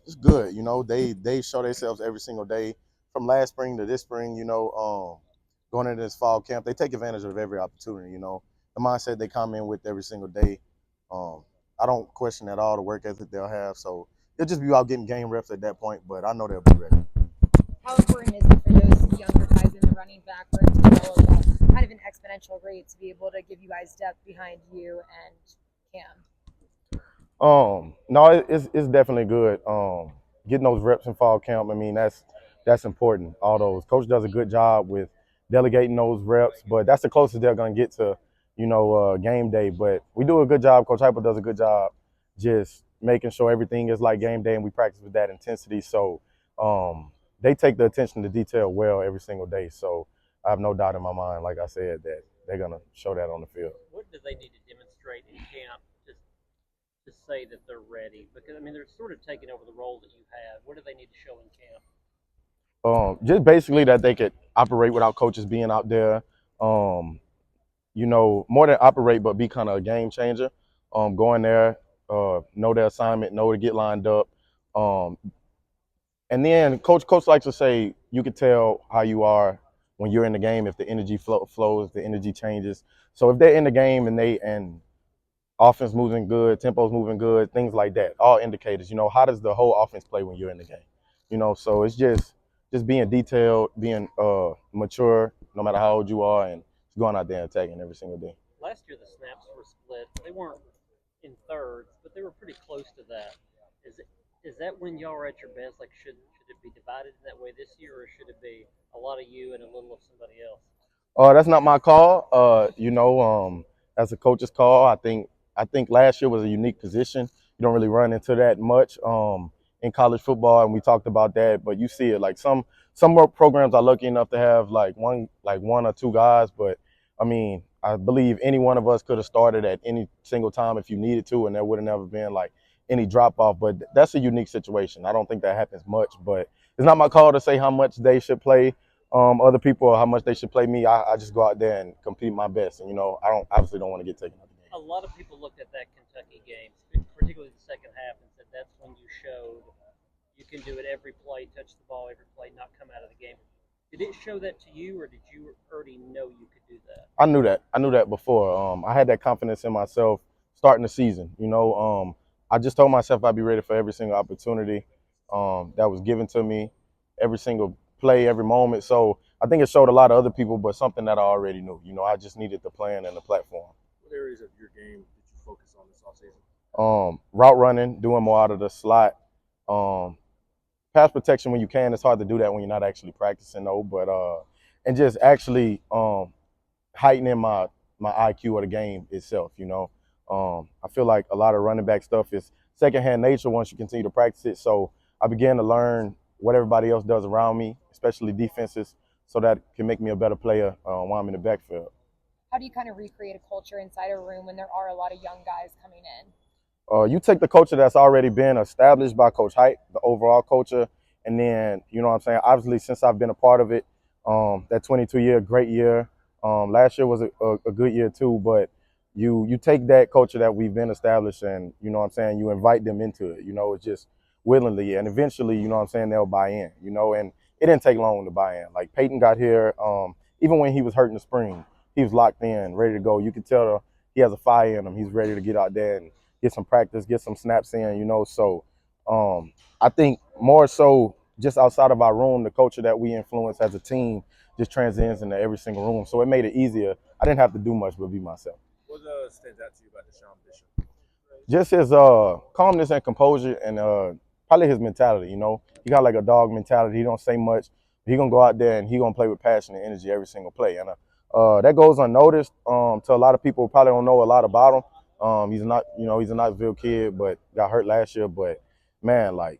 it's good. You know, they show themselves every single day from last spring to this spring. Going into this fall camp, they take advantage of every opportunity. You know, the mindset they come in with every single day. Um, I don't question at all the work ethic they'll have. So they'll just be out getting game reps at that point. But I know they'll be ready. How important is it for those younger guys in the running back room to develop kind of an exponential rate to be able to give you guys depth behind you and Cam? No, it's definitely good. Getting those reps in fall camp. I mean, that's important. All those coach does a good job with delegating those reps, but that's the closest they're gonna get to, game day. But we do a good job. Coach Hyper does a good job, just making sure everything is like game day, and we practice with that intensity. So, they take the attention to detail well every single day. So I have no doubt in my mind, like I said, that they're gonna show that on the field. What do they need to demonstrate in camp to say that they're ready? Because I mean, they're sort of taking over the role that you have. What do they need to show in camp? Just basically that they could operate without coaches being out there. Um, more than operate, but be kind of a game changer. Go in there, know their assignment, know to get lined up. Um, and then coach likes to say you could tell how you are when you're in the game if the energy flows, the energy changes. So if they're in the game and offense moving good, tempo's moving good, things like that, all indicators. How does the whole offense play when you're in the game? So it's just being detailed, being mature, no matter how old you are, and going out there and attacking every single day. Last year the snaps were split. They weren't in thirds, but they were pretty close to that. Is that when y'all are at your best? Like, should it be divided in that way this year, or should it be a lot of you and a little of somebody else? That's not my call. That's a coach's call. I think last year was a unique position. You don't really run into that much in college football, and we talked about that. But you see it like some more programs are lucky enough to have like one or two guys. But I mean, I believe any one of us could have started at any single time if you needed to, and there would have never been like any drop off. But that's a unique situation. I don't think that happens much. But it's not my call to say how much they should play other people or how much they should play me. I just go out there and compete my best. And I don't want to get taken out of the game. A lot of people looked at that Kentucky game, particularly the second half, and said that's when you showed you can do it every play, touch the ball every play, not come out of the game. Did it show that to you, or did you already know you could do that? I knew that. I knew that before. I had that confidence in myself starting the season. I just told myself I'd be ready for every single opportunity that was given to me, every single play, every moment. So I think it showed a lot of other people, but something that I already knew. I just needed the plan and the platform. What areas of your game did you focus on this offseason? Route running, doing more out of the slot. Um, Pass protection when you can. It's hard to do that when you're not actually practicing though. But and just actually heightening my IQ of the game itself. I feel like a lot of running back stuff is secondhand nature once you continue to practice it. So I began to learn what everybody else does around me, especially defenses, so that can make me a better player while I'm in the backfield. How do you kind of recreate a culture inside a room when there are a lot of young guys coming in? You take the culture that's already been established by Coach Height, the overall culture, and then, what I'm saying, obviously since I've been a part of it, that 22-year, great year. Last year was a good year too, but you take that culture that we've been established and, what I'm saying, you invite them into it, it's just willingly, and eventually, what I'm saying, they'll buy in, and it didn't take long to buy in. Like Peyton got here, even when he was hurt in the spring, he was locked in, ready to go. You could tell he has a fire in him. He's ready to get out there and get some practice, get some snaps in, So I think more so just outside of our room, the culture that we influence as a team just transcends into every single room. So it made it easier. I didn't have to do much but be myself. What stands out to you about Deshaun Bishop? Just his calmness and composure and probably his mentality, He got like a dog mentality. He don't say much. He going to go out there and he going to play with passion and energy every single play. And that goes unnoticed to a lot of people who probably don't know a lot about him. He's not, he's a Knoxville kid, but got hurt last year. But man, like,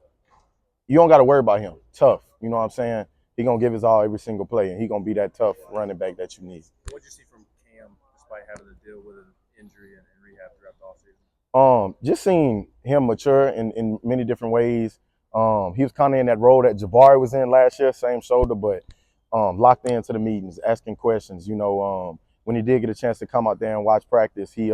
you don't got to worry about him. Tough, you know what I'm saying? He gonna give his all every single play, and he gonna be that tough running back that you need. What did you see from Cam, despite having to deal with an injury and rehab throughout the offseason? Just seeing him mature in many different ways. He was kind of in that role that Jabari was in last year, same shoulder, but locked into the meetings, asking questions. When he did get a chance to come out there and watch practice, he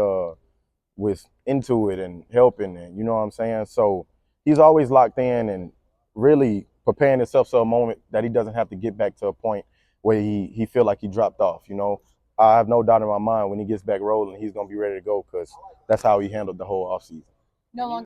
was into it and helping, and you know what I'm saying. So he's always locked in and really preparing himself for a moment that he doesn't have to get back to a point where he feel like he dropped off. You know, I have no doubt in my mind when he gets back rolling, he's gonna be ready to go because that's how he handled the whole offseason. No longer